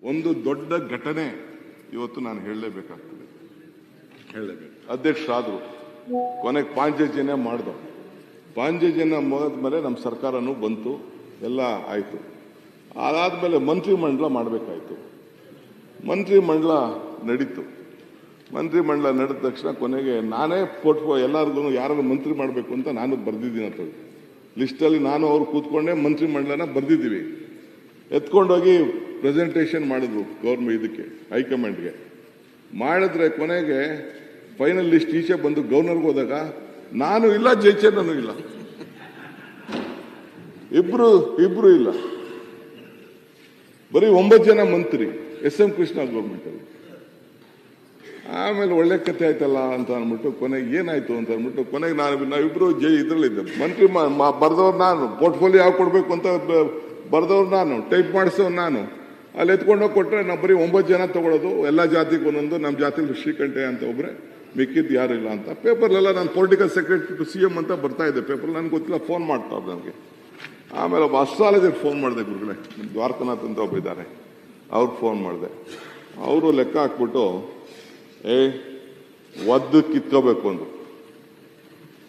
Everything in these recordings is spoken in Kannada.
ಒಂದು ದೊಡ್ಡ ಘಟನೆ ಇವತ್ತು ನಾನು ಹೇಳಲೇಬೇಕಾಗ್ತದೆ. ಅಧ್ಯಕ್ಷರಾದ್ರು, ಕೊನೆಗೆ ಪಾಂಚಜನ್ಯ ಮಾಡ್ದ. ಪಾಂಚಜನ್ಯ ಮುಗಿದ್ಮೇಲೆ ನಮ್ಮ ಸರ್ಕಾರನೂ ಬಂತು, ಎಲ್ಲ ಆಯಿತು. ಅದಾದಮೇಲೆ ಮಂತ್ರಿಮಂಡಲ ಮಾಡಬೇಕಾಯ್ತು. ಮಂತ್ರಿಮಂಡಲ ನಡೀತು. ಮಂತ್ರಿಮಂಡಲ ನಡೆದ ತಕ್ಷಣ ಕೊನೆಗೆ ನಾನೇ ಎಲ್ಲರಿಗೂ ಯಾರು ಮಂತ್ರಿ ಮಾಡಬೇಕು ಅಂತ ನಾನು ಬರೆದಿದ್ದೀನಿ ಅಂತ ಲಿಸ್ಟಲ್ಲಿ ನಾನು ಅವ್ರು ಕೂತ್ಕೊಂಡೆ ಮಂತ್ರಿಮಂಡಲನ ಬರೆದಿದ್ದೀವಿ. ಎತ್ಕೊಂಡೋಗಿ ಪ್ರೆಸೆಂಟೇಷನ್ ಮಾಡಿದ್ರು ಇದಕ್ಕೆ ಹೈಕಮಾಂಡ್ಗೆ. ಮಾಡಿದ್ರೆ ಕೊನೆಗೆ ಫೈನಲ್ ಲಿಸ್ಟ್ ಈಚೆ ಬಂದು ಗವರ್ನರ್ಗೆ ಹೋದಾಗ ನಾನು ಇಲ್ಲ, ಜಯಚಂದ್ರನು ಇಲ್ಲ, ಇಬ್ರು ಇಲ್ಲ. ಬರೀ 9 ಜನ ಮಂತ್ರಿ ಎಸ್.ಎಂ. ಕೃಷ್ಣ ಗೌರ್ಮೆಂಟ್ ಅಲ್ಲಿ. ಆಮೇಲೆ ಒಳ್ಳೆ ಕತೆ ಆಯ್ತಲ್ಲ ಅಂತ ಅಂದ್ಬಿಟ್ಟು ಕೊನೆಗೆ ಏನಾಯ್ತು ಅಂತ ಅಂದ್ಬಿಟ್ಟು ಕೊನೆಗೆ ನಾವಿಬ್ರು ಇದ್ರಲ್ಲಿದ್ದೆ. ಮಂತ್ರಿ ಬರ್ದವ್ರು ನಾನು, ಪೋರ್ಟ್ಫೋಲಿಯೋ ಯಾವ ಕೊಡ್ಬೇಕು ಅಂತ ಬರ್ದವ್ರು ನಾನು, ಟೈಪ್ ಮಾಡಿಸೋರು ನಾನು. ಅಲ್ಲಿ ಎತ್ಕೊಂಡೋಗಿ ಕೊಟ್ಟರೆ ನಾವು ಬರೀ 9 ಜನ ತಗೊಳ್ಳೋದು, ಎಲ್ಲ ಜಾತಿಗೆ ಒಂದೊಂದು. ನಮ್ಮ ಜಾತಿಲಿ ಶ್ರೀಕಂಠಯ್ಯ ಅಂತ ಒಬ್ರೆ, ಮಿಕ್ಕಿದ್ದು ಯಾರಿಲ್ಲ ಅಂತ. ಪೇಪರ್ಲೆಲ್ಲ ನಾನು ಪೊಲಿಟಿಕಲ್ ಸೆಕ್ರೆಟರಿ ಟು CM ಅಂತ ಬರ್ತಾ ಇದ್ದೆ ಪೇಪರ್. ನನಗೆ ಗೊತ್ತಿಲ್ಲ, ಫೋನ್ ಮಾಡ್ತಾರೆ ನನಗೆ. ಆಮೇಲೆ ಒಬ್ಬ ಅಸ್ಟ್ರಾಲಜರ್ ಫೋನ್ ಮಾಡಿದೆ, ಗುರುಗಳೇ ದ್ವಾರಕನಾಥ್ ಅಂತ ಒಬ್ಬ ಇದ್ದಾರೆ, ಅವ್ರಿಗೆ ಫೋನ್ ಮಾಡಿದೆ. ಅವರು ಲೆಕ್ಕ ಹಾಕ್ಬಿಟ್ಟು ಒದ್ದು ಕಿತ್ಕೋಬೇಕು ಅಂದ್ರು.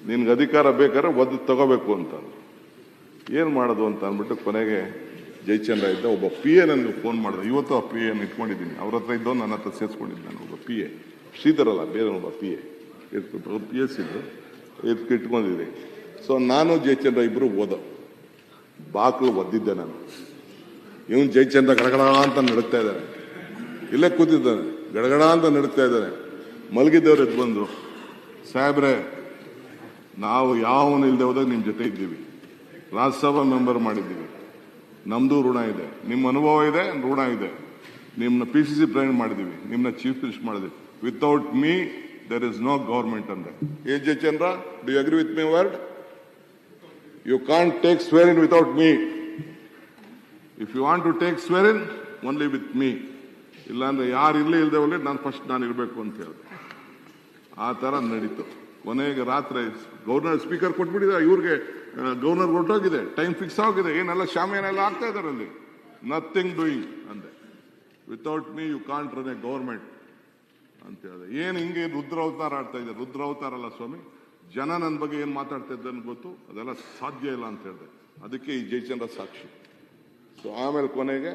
ನಿನ್ಗೆ ಅಧಿಕಾರ ಬೇಕಾದ್ರೆ ಒದ್ದು ತಗೋಬೇಕು ಅಂತ. ಏನು ಮಾಡೋದು ಅಂತ ಅಂದ್ಬಿಟ್ಟು ಕೊನೆಗೆ ಜಯಚಂದ್ರ ಇದ್ದ ಒಬ್ಬ PA ನನಗೆ ಫೋನ್ ಮಾಡಿದೆ. ಇವತ್ತು ಆ PA ಇಟ್ಕೊಂಡಿದ್ದೀನಿ, ಅವ್ರ ಹತ್ರ ಇದ್ದೋ ನನ್ನ ಹತ್ರ ಸೇರಿಸ್ಕೊಂಡಿದ್ದೆ. ನಾನು ಒಬ್ಬ PA, ಶ್ರೀಧರಲ್ಲ ಬೇರೆ ಒಬ್ಬ PA PS ಇದ್ರು, ಇದಕ್ಕೆ ಇಟ್ಕೊಂಡಿದ್ದೀನಿ. ಸೊ ನಾನು ಜಯಚಂದ್ರ ಇಬ್ರು ಓದೋ ಬಾಕ್ಲು ಒದ್ದಿದ್ದೆ ನಾನು. ಇವನು ಜಯಚಂದ್ರ ಗಡಗಡ ಅಂತ ನಡುತ್ತಾ ಇದ್ದಾರೆ, ಇಲ್ಲೇ ಕೂತಿದ್ದಾನೆ, ಗಡಗಡ ಅಂತ ನಡುತ್ತಾ ಇದ್ದಾರೆ. ಮಲಗಿದ್ದವ್ರು ಎದ್ದು ಬಂದ್ರು, ಸಾಹೇಬ್ರೆ ನಾವು ಯಾವನು ಇಲ್ಲದೆ ಹೋದಾಗ ನಿಮ್ಮ ಜೊತೆ ಇದ್ದೀವಿ, ರಾಜ್ಯಸಭಾ ಮೆಂಬರ್ ಮಾಡಿದ್ದೀವಿ, ನಮ್ದು ಋಣ ಇದೆ, ನಿಮ್ಮ ಅನುಭವ ಇದೆ, ಋಣ ಇದೆ. ನಿಮ್ಮನ್ನ PCC ಪ್ರೆಸಿಡೆಂಟ್ ಮಾಡಿದ್ದೀವಿ, ನಿಮ್ಮನ್ನ ಚೀಫ್ ಮಿನಿಸ್ಟರ್ ಮಾಡಿದ್ವಿ. Without me there is no government ಅಂದೆ. Jayachandra, do you agree with my word? You can't take swear in without me. If you want to take swear in only with me. ಇಲ್ಲಾಂದ್ರೆ ಯಾರು ಇಲ್ಲೇ ಇಲ್ಲದೆ ಹೋಗ್ಲಿ ನಾನು ಇರಬೇಕು ಅಂತ ಹೇಳಿದೆ. ಆ ಥರ ನಡೀತು. ಕೊನೆಗೆ ರಾತ್ರಿ ಗವರ್ನರ್ ಸ್ಪೀಕರ್ ಕೊಟ್ಬಿಟ್ಟಿದ್ದಾರೆ ಇವ್ರಿಗೆ, ಗವರ್ನರ್ ಹೊರಟೋಗಿದೆ, ಟೈಮ್ ಫಿಕ್ಸ್ ಆಗಿದೆ, ಏನೆಲ್ಲ ಶಾಮಿಯಾನೆಲ್ಲ ಆಗ್ತಾ ಇದ್ದಾರೆ ಅಲ್ಲಿ. ನಥಿಂಗ್ ಡೂಯಿಂಗ್ ಅಂದೆ. Without me you can't run a government ಅಂತ ಹೇಳಿದೆ. ಏನು ಹಿಂಗೆ ರುದ್ರಾವತಾರ ಆಡ್ತಾ ಇದೆ? ರುದ್ರಾವತಾರ ಅಲ್ಲ ಸ್ವಾಮಿ, ಜನ ನನ್ನ ಬಗ್ಗೆ ಏನು ಮಾತಾಡ್ತಾ ಇದ್ದಾನೆ ಗೊತ್ತು, ಅದೆಲ್ಲ ಸಾಧ್ಯ ಇಲ್ಲ ಅಂತ ಹೇಳಿದೆ. ಅದಕ್ಕೆ ಈ ಜಯಚಂದ್ರ ಸಾಕ್ಷಿ. ಸೊ ಆಮೇಲೆ ಕೊನೆಗೆ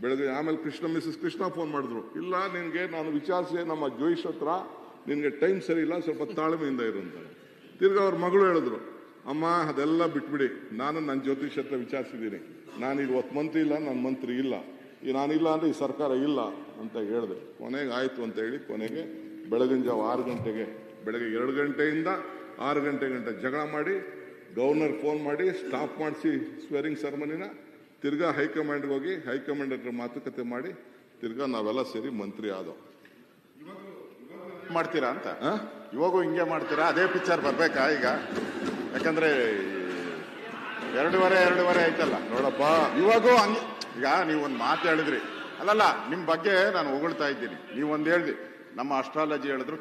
ಬೆಳಗ್ಗೆ ಆಮೇಲೆ ಮಿಸಸ್ ಕೃಷ್ಣ ಫೋನ್ ಮಾಡಿದ್ರು. ಇಲ್ಲ, ನಿನ್ಗೆ ನಾನು ವಿಚಾರಿಸಿ ನಮ್ಮ ಜೋಯಿಷ್ ಹತ್ರ, ನಿನ್ಗೆ ಟೈಮ್ ಸರಿ ಇಲ್ಲ, ಸ್ವಲ್ಪ ತಾಳ್ಮೆಯಿಂದ ಇರು ಅಂತ. ತಿರ್ಗಿ ಅವ್ರ ಮಗಳು ಹೇಳಿದ್ರು, ಅಮ್ಮ ಅದೆಲ್ಲ ಬಿಟ್ಬಿಡಿ, ನಾನು ನನ್ನ ಜ್ಯೋತಿಷ್ ಹತ್ರ ವಿಚಾರಿಸಿದ್ದೀನಿ, ನಾನು ಇವತ್ತು ಮಂತ್ರಿ ಇಲ್ಲ, ನನ್ನ ಮಂತ್ರಿ ಇಲ್ಲ, ನಾನಿಲ್ಲ ಅಂದ್ರೆ ಈ ಸರ್ಕಾರ ಇಲ್ಲ ಅಂತ ಹೇಳಿದೆ. ಕೊನೆಗೆ ಆಯ್ತು ಅಂತ ಹೇಳಿ ಕೊನೆಗೆ ಬೆಳಗಿನ ಜಾವ 6 ಗಂಟೆಗೆ, ಬೆಳಗ್ಗೆ 2 ಗಂಟೆಯಿಂದ 6 ಗಂಟೆ ಜಗಳ ಮಾಡಿ ಗವರ್ನರ್ ಫೋನ್ ಮಾಡಿ ಸ್ಟಾಪ್ ಮಾಡಿಸಿ ಸ್ವೇರಿಂಗ್ ಸೆರೆಮನಿನ. ತಿರ್ಗಾ ಹೈಕಮಾಂಡ್ಗೆ ಹೋಗಿ ಹೈಕಮಾಂಡ್ ಹತ್ರ ಮಾತುಕತೆ ಮಾಡಿ ತಿರ್ಗಾ ನಾವೆಲ್ಲ ಸೇರಿ ಮಂತ್ರಿ ಆದೋ. ಮಾಡ್ತೀರಾ ಅಂತ ಇವಾಗೂ ಹಿಂಗೆ ಮಾಡ್ತೀರಾ? ಅದೇ ಪಿಕ್ಚರ್ ಬರ್ಬೇಕಾ ಈಗ? ಯಾಕಂದ್ರೆ 2.5 ಆಯ್ತಲ್ಲ ನೋಡಪ್ಪ. ಇವಾಗೂ ಈಗ ನೀವೊಂದು ಮಾತು ಹೇಳಿದ್ರಿ, ಅಲ್ಲಲ್ಲ ನಿಮ್ ಬಗ್ಗೆ ನಾನು ಹೊಗಳ್ತಾ ಇದ್ದೀನಿ, ನೀವೊಂದು ಹೇಳಿದ್ರಿ, ನಮ್ಮ ಅಸ್ಟ್ರಾಲಜಿ ಹೇಳಿದ್ರು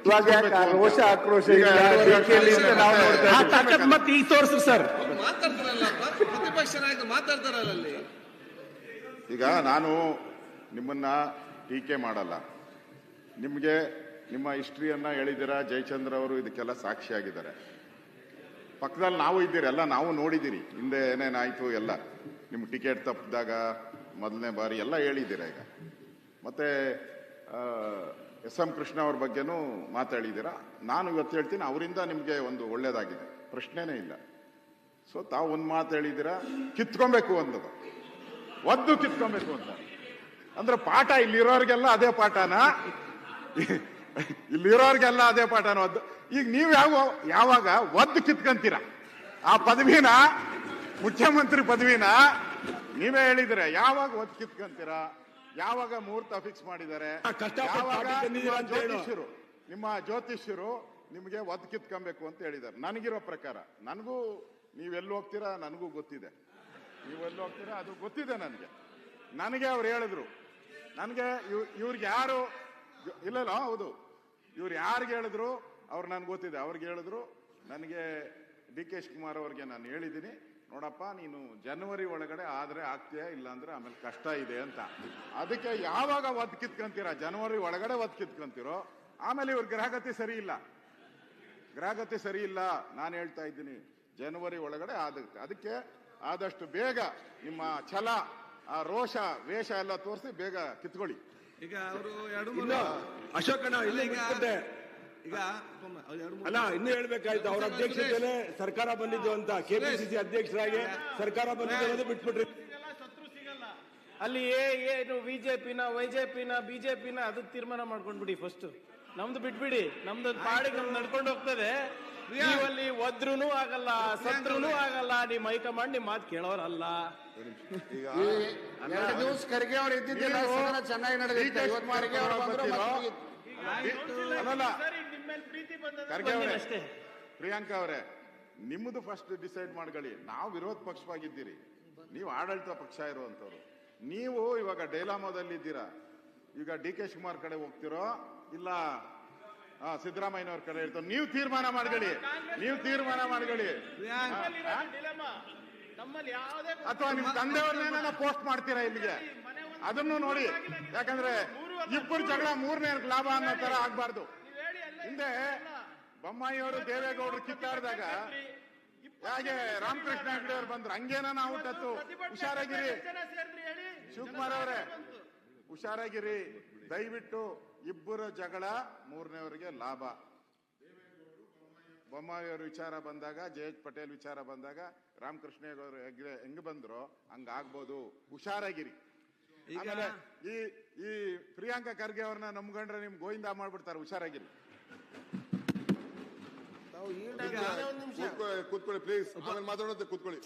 ಈಗ ನಾನು ನಿಮ್ಮನ್ನ ಟೀಕೆ ಮಾಡಲ್ಲ. ನಿಮ್ಗೆ ನಿಮ್ಮ ಹಿಸ್ಟ್ರಿಯನ್ನ ಹೇಳಿದ್ದೀರಾ, ಜಯಚಂದ್ರ ಅವರು ಇದಕ್ಕೆಲ್ಲ ಸಾಕ್ಷಿಯಾಗಿದ್ದಾರೆ. ಪಕ್ಕದಲ್ಲಿ ನಾವು ಇದ್ದೀರಿ, ಎಲ್ಲ ನಾವು ನೋಡಿದ್ದೀರಿ ಹಿಂದೆ ಏನೇನಾಯ್ತು ಎಲ್ಲ. ನಿಮ್ಮ ಟಿಕೆಟ್ ತಪ್ಪಿದಾಗ ಮೊದಲನೇ ಬಾರಿ ಎಲ್ಲ ಹೇಳಿದ್ದೀರಾ. ಈಗ ಮತ್ತೆ S.M. ಕೃಷ್ಣ ಅವ್ರ ಬಗ್ಗೆನೂ ಮಾತಾಡಿದ್ದೀರಾ. ನಾನು ಇವತ್ತು ಹೇಳ್ತೀನಿ, ಅವರಿಂದ ನಿಮಗೆ ಒಂದು ಒಳ್ಳೇದಾಗಿದೆ, ಪ್ರಶ್ನೆನೇ ಇಲ್ಲ. ಸೊ ತಾವು ಒಂದು ಮಾತು ಹೇಳಿದ್ದೀರಾ, ಕಿತ್ಕೊಬೇಕು ಅನ್ನೋದು, ಒದ್ದು ಕಿತ್ಕೊಬೇಕು ಅಂತ. ಅಂದ್ರೆ ಪಾಠ ಇಲ್ಲಿರೋರಿಗೆಲ್ಲ ಅದೇ ಪಾಠನ, ಇಲ್ಲಿರೋರಿಗೆಲ್ಲ ಅದೇ ಪಾಠನ ಒದ್ದು. ಈಗ ನೀವು ಯಾವಾಗ ಒದ್ದು ಕಿತ್ಕೊಂತೀರ ಆ ಪದವಿನ, ಮುಖ್ಯಮಂತ್ರಿ ಪದವಿನ ನೀವೇ ಹೇಳಿದ್ರೆ, ಯಾವಾಗ ಒದ್ದು ಕಿತ್ಕೊಂತೀರಾ? ಯಾವಾಗ ಮುಹೂರ್ತ ಫಿಕ್ಸ್ ಮಾಡಿದ್ದಾರೆ? ನಿಮ್ಮ ಜ್ಯೋತಿಷ್ಯರು ನಿಮಗೆ ಒದ್ದು ಕಿತ್ಕೊಬೇಕು ಅಂತ ಹೇಳಿದ್ದಾರೆ. ನನಗಿರೋ ಪ್ರಕಾರ, ನನಗೂ ನೀವೆಲ್ಲಿ ಹೋಗ್ತೀರಾ ನನಗೂ ಗೊತ್ತಿದೆ, ನೀವೆಲ್ಲಿ ಹೋಗ್ತೀರಾ ಅದು ಗೊತ್ತಿದೆ ನನಗೆ ಅವ್ರು ಹೇಳಿದ್ರು. ನನಗೆ ಇವ್ರಿಗೆ ಯಾರು ಇಲ್ಲ, ಹೌದು, ಇವ್ರು ಯಾರಿಗೆ ಹೇಳಿದ್ರು ಅವ್ರು ನನ್ಗೆ ಗೊತ್ತಿದೆ. ಅವ್ರಿಗೆ ಹೇಳಿದ್ರು, ನನಗೆ DK ಶಿವಕುಮಾರ್ ಅವ್ರಿಗೆ ನಾನು ಹೇಳಿದ್ದೀನಿ, ನೋಡಪ್ಪ ನೀನು ಜನವರಿ ಒಳಗಡೆ ಆದ್ರೆ ಆಗ್ತೀಯಾ, ಇಲ್ಲ ಅಂದ್ರೆ ಆಮೇಲೆ ಕಷ್ಟ ಇದೆ ಅಂತ. ಅದಕ್ಕೆ ಯಾವಾಗ ಒದ್ ಕಿತ್ಕೊಂತೀರಾ, ಜನವರಿ ಒಳಗಡೆ ಒದ್ ಕಿತ್ಕೊಂತೀರೋ ಆಮೇಲೆ ಇವ್ರ ಗ್ರಹಗತಿ ಸರಿ ಇಲ್ಲ, ಗ್ರಹಗತಿ ಸರಿ ಇಲ್ಲ. ನಾನು ಹೇಳ್ತಾ ಇದ್ದೀನಿ ಜನವರಿ ಒಳಗಡೆ ಆಗುತ್ತೆ. ಅದಕ್ಕೆ ಆದಷ್ಟು ಬೇಗ ನಿಮ್ಮ ಛಲ, ಆ ರೋಷ, ವೇಷ ಎಲ್ಲ ತೋರಿಸಿ ಬೇಗ ಕಿತ್ಕೊಳ್ಳಿ. ಈಗ ಅವರು ಅಶೋಕಣ್ಣ ಇಲ್ಲಿ ಈಗ ಅಲ್ಲ ಇನ್ನು ಹೇಳ್ಬೇಕಾಯ್ತು. ಅವ್ರ ಅಧ್ಯಕ್ಷತೆಯಲ್ಲೇ ಸರ್ಕಾರ ಬಂದಿದ್ದು ಅಂತ, ಕೆಪಿಸಿಸಿ ಅಧ್ಯಕ್ಷರಾಗಿ ಸರ್ಕಾರ ಬಂದಿದ್ದು ಅನ್ನೋದು ಬಿಟ್ಬಿಟ್ರಿ. ಅಲ್ಲಿ ಏನು ಬಿಜೆಪಿನ ವೈಜೆಪಿನ ಬಿಜೆಪಿನ ಅದು ತೀರ್ಮಾನ ಮಾಡ್ಕೊಂಡ್ಬಿಡಿ ಫಸ್ಟ್. ನಮ್ದು ಬಿಟ್ಬಿಡಿ, ನಮ್ದು ಪಾಡಿಗೆ ನಮ್ದು ನಡ್ಕೊಂಡು ಹೋಗ್ತದೆ. ನೀವಲ್ಲಿ ಒದ್ರೂ ಆಗಲ್ಲ, ಸತ್ರೂ ಆಗಲ್ಲ. ನಿಮ್ಮ ಹೈಕಮಾಂಡ್ ನಿಮ್ಮ ಮಾತು ಕೇಳೋರಲ್ಲ. ಈಗ 2 ದಿವಸ ಖರ್ಗೆ ಅವ್ರು ಇದ್ದಿದ್ದಿಲ್ಲ, ಸದನ ಚೆನ್ನಾಗಿ ನಡೆದಿತ್ತು. ಇವತ್ತು ಖರ್ಗೆ ಅವರು ಬಂದ್ರು ಅಲ್ಲಲ್ಲ, ಖರ್ಗೆ ಅವರೇ, ಅಷ್ಟೇ. ಪ್ರಿಯಾಂಕಾ ಅವರೇ, ನಿಮ್ಮದು ಫಸ್ಟ್ ಡಿಸೈಡ್ ಮಾಡ್ಕೊಳ್ಳಿ. ನಾವು ವಿರೋಧ ಪಕ್ಷವಾಗಿದ್ದೀರಿ, ನೀವು ಆಡಳಿತ ಪಕ್ಷ ಇರುವಂತವ್ರು. ನೀವು ಇವಾಗ ಡೈಲಾಮೋದಲ್ಲಿದ್ದೀರಾ. ಈಗ ಡಿ ಕೆ ಶಿವಕುಮಾರ್ ಕಡೆ ಹೋಗ್ತಿರೋ ಇಲ್ಲ ಸಿದ್ದರಾಮಯ್ಯನವ್ರ ಕಡೆ ಇರ್ತಾರೋ, ನೀವು ತೀರ್ಮಾನ ಮಾಡ್ಕೊಳ್ಳಿ. ನೀವು ತೀರ್ಮಾನ ಮಾಡ್ಕೊಳ್ಳಿ. ಅಥವಾ ನಿಮ್ ತಂದೆಯವ್ರನ್ನೇನ ಪೋಸ್ಟ್ ಮಾಡ್ತೀರಾ ಇಲ್ಲಿಗೆ, ಅದನ್ನು ನೋಡಿ. ಯಾಕಂದ್ರೆ ಇಬ್ಬರು ಜಗಳ ಮೂರನೇ ಲಾಭ ಅನ್ನೋ ತರ ಆಗ್ಬಾರ್ದು. ಹಿಂದೆ ಬೊಮ್ಮಾಯಿಯವರು ದೇವೇಗೌಡರು ಕಿತ್ತಾಡಿದಾಗ ಹಾಗೆ ರಾಮಕೃಷ್ಣ ಹೆಗಡೆ ಅವ್ರು ಬಂದ್ರು, ಹಂಗೇನ ನಾವು ಹುಟ್ಟತ್ತು. ಹುಷಾರಾಗಿರಿ ಶಿವಕುಮಾರ್ ಅವರೇ, ಹುಷಾರಾಗಿರಿ ದಯವಿಟ್ಟು. ಇಬ್ಬರ ಜಗಳ ಮೂರನೇವರಿಗೆ ಲಾಭ. ಬೊಮ್ಮಾಯಿಯವರು ವಿಚಾರ ಬಂದಾಗ, ಜಯೇಶ್ ಪಟೇಲ್ ವಿಚಾರ ಬಂದಾಗ ರಾಮಕೃಷ್ಣ ಹೆಗಡೆ ಹೆಂಗ್ ಬಂದ್ರು ಹಂಗಾಗ್ಬೋದು. ಹುಷಾರಾಗಿರಿ. ಆಮೇಲೆ ಈ ಪ್ರಿಯಾಂಕಾ ಖರ್ಗೆ ಅವ್ರನ್ನ ನಂಬ್ಕೊಂಡ್ರೆ ನಿಮ್ ಗೋವಿಂದ ಮಾಡ್ಬಿಡ್ತಾರೆ. ಹುಷಾರಾಗಿರಿ. ಕೂತ್ಕೊಳ್ಳಿ ಪ್ಲೀಸ್, ಆಮೇಲೆ ಮಾತಾಡೋದು ಕೂತ್ಕೊಳ್ಳಿ.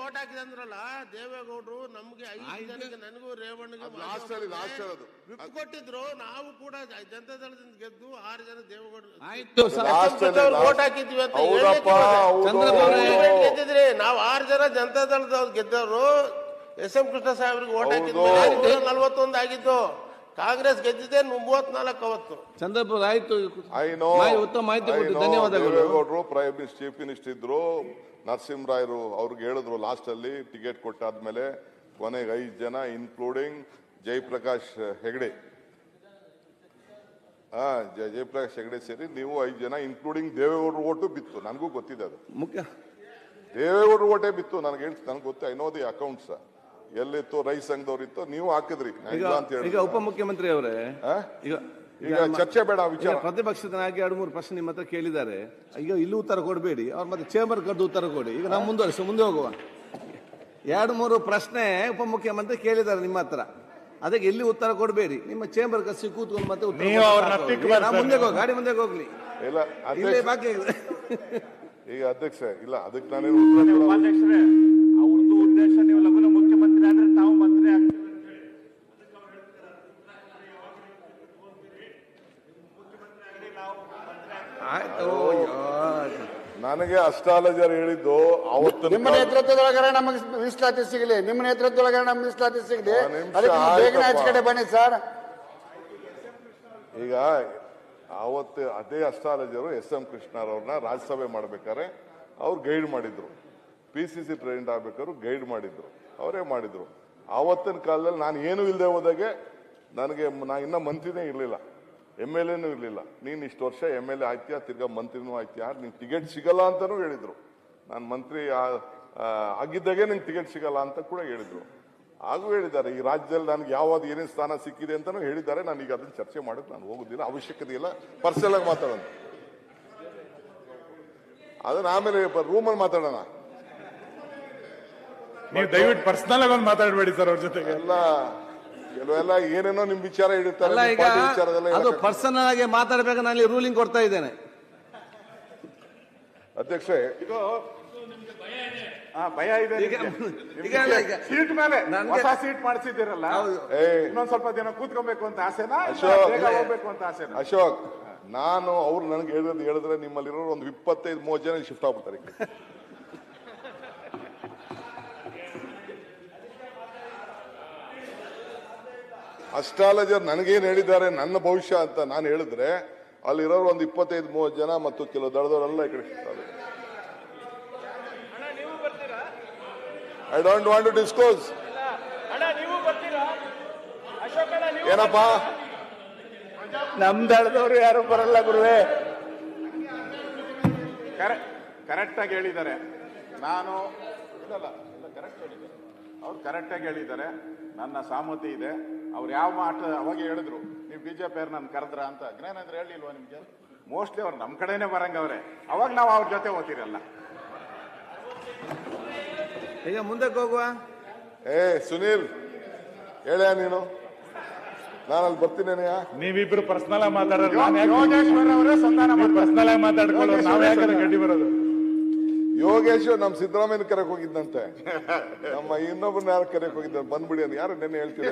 ಓಟ್ ಹಾಕಿದೆ ಅಂದ್ರಲ್ಲ ದೇವೇಗೌಡರು, ನಮ್ಗೆ 5 ಜನಕ್ಕೆ, ನನಗೂ ರೇವಣ್ಣಗೆ ವಿಪ್ ಕೊಟ್ಟಿದ್ರು. ನಾವು ಕೂಡ ಜನತಾ ದಳದಿಂದ ಗೆದ್ದು 6 ಜನ ದೇವೇಗೌಡರು ಓಟ್ ಹಾಕಿದ್ವಿ ಅಂತ ಗೆದ್ದಿದ್ರಿ. ನಾವು 6 ಜನ ಜನತಾ ದಳದ ಗೆದ್ದವರು. SM ಕೃಷ್ಣ ಸಾಹೇಬ್ರಿಗೆ ಓಟ್ ಹಾಕಿದ್ವಿ, 41 ಆಗಿದ್ದು. ಕಾಂಗ್ರೆಸ್ ಗೆದ್ದಿದೆ 34 ಅವತ್ತು. ಚಂದ್ರಪುರ ಆಯ್ತು. ಉತ್ತಮ ಮಾಹಿತಿ ಕೊಟ್ಟು ಧನ್ಯವಾದಗಳು. ದೇವೇಗೌಡರು ಚೀಫ್ ಮಿನಿಸ್ಟರ್ ಇದ್ರು, ನರಸಿಂಹರಾಯರು ಅವ್ರಿಗೆ ಹೇಳಿದ್ರು ಲಾಸ್ಟ್ ಅಲ್ಲಿ ಟಿಕೆಟ್ ಕೊಟ್ಟಾದ್ಮೇಲೆ ಕೊನೆಗೆ 5 ಜನ ಇನ್ಕ್ಲೂಡಿಂಗ್ ಜಯಪ್ರಕಾಶ್ ಹೆಗಡೆ, ಜಯಪ್ರಕಾಶ್ ಹೆಗಡೆ ಸೇರಿ ನೀವು 5 ಜನ ಇನ್ಕ್ಲೂಡಿಂಗ್ ದೇವೇಗೌಡರು ಓಟು ಬಿತ್ತು. ನನಗೂ ಗೊತ್ತಿದೆ ಅದು. ಮುಖ್ಯ ದೇವೇಗೌಡರು ಓಟೇ ಬಿತ್ತು. ನನಗೆ ಗೊತ್ತು. I know the accounts. ಎಲ್ಲಿತ್ತು ರೈತ ಸಂಘದವ್ರು ಇತ್ತು, ನೀವು ಹಾಕಿದ್ರಿ ಅಂತ ಹೇಳಿ. ಈಗ ಉಪಮುಖ್ಯಮಂತ್ರಿ ಅವರೇ, ಈಗ ಚರ್ಚೆ ಬೇಡ ವಿಚಾರ. ಪ್ರತಿಪಕ್ಷದನಾಗಿ 2-3 ಪ್ರಶ್ನೆ ನಿಮ್ಮ ಹತ್ರ ಕೇಳಿದ್ದಾರೆ. ಈಗ ಇಲ್ಲಿ ಉತ್ತರ ಕೊಡಬೇಡಿ, ಅವ್ರ ಮತ್ತೆ ಚೇಂಬರ್ ಕರೆದು ಉತ್ತರ ಕೊಡಿ. ಈಗ ನಾವು ಮುಂದೆ ಹೋಗುವ. 2-3 ಪ್ರಶ್ನೆ ಉಪಮುಖ್ಯಮಂತ್ರಿ ಕೇಳಿದ್ದಾರೆ ನಿಮ್ಮ ಹತ್ರ, ಅದಕ್ಕೆ ಇಲ್ಲಿ ಉತ್ತರ ಕೊಡಬೇಡಿ. ನಿಮ್ಮ ಚೇಂಬರ್ ಕಸಿ ಕೂತ್ಕೊಂಡು ಮತ್ತೆ ಮುಂದೆ ಹೋಗಿ, ಗಾಡಿ ಮುಂದೆ ಹೋಗ್ಲಿ. ಇಲ್ಲ ಇಲ್ಲೇ ಬಾಕಿ ಈಗ ಅಧ್ಯಕ್ಷ ಇಲ್ಲ, ಅದಕ್ಕೆ ನಾನೇನು ಉತ್ತರ ಅವ್ರದ್ದು ಉದ್ದೇಶ ನೀವು ಲಘುನ ಮುಖ್ಯಮಂತ್ರಿ ಆದ್ರೆ ತಾವು ಮಂತ್ರಿ ಆಗ್ತೀವಿ. ನನಗೆ ಅಷ್ಟಾಲಜರ್ ಹೇಳಿದ್ದು ಅವತ್ತು ನಿಮ್ಮ ನೇತೃತ್ವದೊಳಗಡೆ ನಮಗೆ ಮೀಸಲಾತಿ ಸಿಗಲಿ, ನಿಮ್ಮ ನೇತೃತ್ವದೊಳಗಡೆ ನಮ್ಗೆ ಮೀಸಲಾತಿ ಸಿಗಲಿ. ಅದಕ್ಕೆ ಬೇಗನೆ ಆಚೆ ಕಡೆ ಬನ್ನಿ ಸರ್. ಈಗ ಅವತ್ತು ಅದೇ ಅಷ್ಟಾಲಜರು SM ಕೃಷ್ಣರವ್ರನ್ನ ರಾಜ್ಯಸಭೆ ಮಾಡ್ಬೇಕಾದ್ರೆ ಅವ್ರು ಗೈಡ್ ಮಾಡಿದ್ರು. PCC ಪ್ರೆಸಿಡೆಂಟ್ ಆಗ್ಬೇಕಾದ್ರು ಗೈಡ್ ಮಾಡಿದ್ರು, ಅವರೇ ಮಾಡಿದ್ರು. ಆವತ್ತಿನ ಕಾಲದಲ್ಲಿ ನಾನು ಏನು ಇಲ್ಲದೆ ಹೋದಾಗೆ ನನಗೆ ಇನ್ನ ಮಂತ್ರಿನೇ ಇರಲಿಲ್ಲ, MLA ಇರಲಿಲ್ಲ. ನೀನು ಇಷ್ಟು ವರ್ಷ MLA ಆಯ್ತೀಯಾ, ತಿರ್ಗಾ ಮಂತ್ರಿನೂ ಆಯ್ತೀಯಾ, ನಿಂಗೆ ಟಿಕೆಟ್ ಸಿಗಲ್ಲ ಅಂತಾನೂ ಹೇಳಿದ್ರು. ನಾನು ಮಂತ್ರಿ ಆಗಿದ್ದಾಗೆ ನಿಂಗೆ ಟಿಕೆಟ್ ಸಿಗಲ್ಲ ಅಂತ ಕೂಡ ಹೇಳಿದ್ರು. ಹಾಗೂ ಹೇಳಿದ್ದಾರೆ ಈ ರಾಜ್ಯದಲ್ಲಿ ನನಗೆ ಯಾವ್ದು ಏನೇನು ಸ್ಥಾನ ಸಿಕ್ಕಿದೆ ಅಂತಾನೂ ಹೇಳಿದ್ದಾರೆ. ನಾನು ಈಗ ಅದನ್ನ ಚರ್ಚೆ ಮಾಡೋಕೆ ನಾನು ಹೋಗೋದಿಲ್ಲ, ಅವಶ್ಯಕತೆ ಇಲ್ಲ. ಪರ್ಸನಲ್ ಆಗಿ ಮಾತಾಡೋಣ, ಅದನ್ನ ಆಮೇಲೆ ರೂಮಲ್ಲಿ ಮಾತಾಡೋಣ. ನೀವು ದಯವಿಟ್ಟು ಪರ್ಸನಲ್ ಆಗಿ ಒಂದು ಮಾತಾಡಬೇಡಿ ಸರ್ ಅವ್ರ ಜೊತೆಗೆ. ಕೆಲವೆಲ್ಲ ಏನೇನೋ ನಿಮ್ ವಿಚಾರ ಇಡುತ್ತಾರೆ. ಅದು ಪರ್ಸನಲ್ ಆಗಿ ಮಾತಾಡಬೇಕು. ನಾನು ರೂಲಿಂಗ್ ಕೊಡ್ತಾ ಇದ್ದೇನೆ ಅಧ್ಯಕ್ಷ. ಭಯ ಇದೆ. ಸೀಟ್ ಮೇಲೆ ಹೊಸ ಸೀಟ್ ಮಾಡಿಸಿದ್ದೀರಲ್ಲ, ಇನ್ನೊಂದ್ ಸ್ವಲ್ಪ ದಿನ ಕೂತ್ಕೊಬೇಕು ಅಂತ ಆಸೆನಾ, ಹೋಗ್ಬೇಕು ಅಂತ ಆಸೆನಾ? ಅಶೋಕ್, ನಾನು ಅವ್ರು ನನಗೆ ಹೇಳಿದ್ರೆ ನಿಮ್ಮಲ್ಲಿರೋ ಒಂದು 25-30 ಜನ ಶಿಫ್ಟ್ ಆಗ್ಬಿಡ್ತಾರೆ. ಅಸ್ಟ್ರಾಲಜರ್ ನನಗೇನು ಹೇಳಿದ್ದಾರೆ ನನ್ನ ಭವಿಷ್ಯ ಅಂತ ನಾನು ಹೇಳಿದ್ರೆ ಅಲ್ಲಿರೋರು ಒಂದು 25-30 ಜನ ಮತ್ತು ಕೆಲವು ದಳದವರೆಲ್ಲ ಈ ಕಡೆ I don't want to disclose. ಏನಪ್ಪ ನಮ್ ದಳದವ್ರು ಯಾರು ಬರಲ್ಲ ಗುರುವೇ. ಕರೆಕ್ಟ್ ಆಗಿ ಹೇಳಿದ್ದಾರೆ. ನಾನು ಕರೆಕ್ಟ್ ಹೇಳಿದ್ದಾರೆ, ಅವ್ರು ಕರೆಕ್ಟ್ ಆಗಿ ಹೇಳಿದ್ದಾರೆ. ನನ್ನ ಸಹಮತಿ ಇದೆ. ಅವ್ರು ಯಾವ ಮಾಟ ಅವಾಗ ಹೇಳಿದ್ರು, ನೀವು ಬಿಜೆಪಿ ಅವ್ರು ನನ್ನ ಕರೆದ್ರ ಅಂತ. ಜ್ಞಾನೇಂದ್ರ ಹೇಳಿಲ್ವಾ ನಿಮ್ಗೆ? ಮೋಸ್ಟ್ಲಿ ಅವ್ರು ನಮ್ಮ ಕಡೆನೆ ಬರಂಗವ್ರೆ. ಅವಾಗ ನಾವು ಅವ್ರ ಜೊತೆ ಓದ್ತಿರಲ್ಲ. ಈಗ ಮುಂದಕ್ಕೆ ಹೋಗುವ. ಸುನೀಲ್ ಹೇಳ, ನೀನು ನಾನಲ್ಲಿ ಬರ್ತೀನೇನೆಯಾ? ನೀವಿಬ್ರು ಪರ್ಸನಲ್ ಆಗಿ ಮಾತಾಡೋರು, ಯೋಗೇಶ್ವರ್ ಅವರೇ ಸಂಧಾನ ಪರ್ಸನಲ್ ಆಗಿ ಮಾತಾಡ್ಕೊಳ್ಳೋರು, ನಾವ್ ಯಾಕಂದ್ರೆ ಗಡ್ಡಿ ಬರೋದು? ಯೋಗೇಶ್ ನಮ್ಮ ಸಿದ್ದರಾಮಯ್ಯನ ಕರೆಕ್ ಹೋಗಿದ್ದಂತೆ, ನಮ್ಮ ಇನ್ನೊಬ್ಬರನ್ನ ಯಾರು ಕರೆಕ್ ಹೋಗಿದ್ದ ಬಂದ್ಬಿಡಿ ಅಂತ. ಯಾರು ನೆನ್ನೆ ಹೇಳ್ತೀರಿ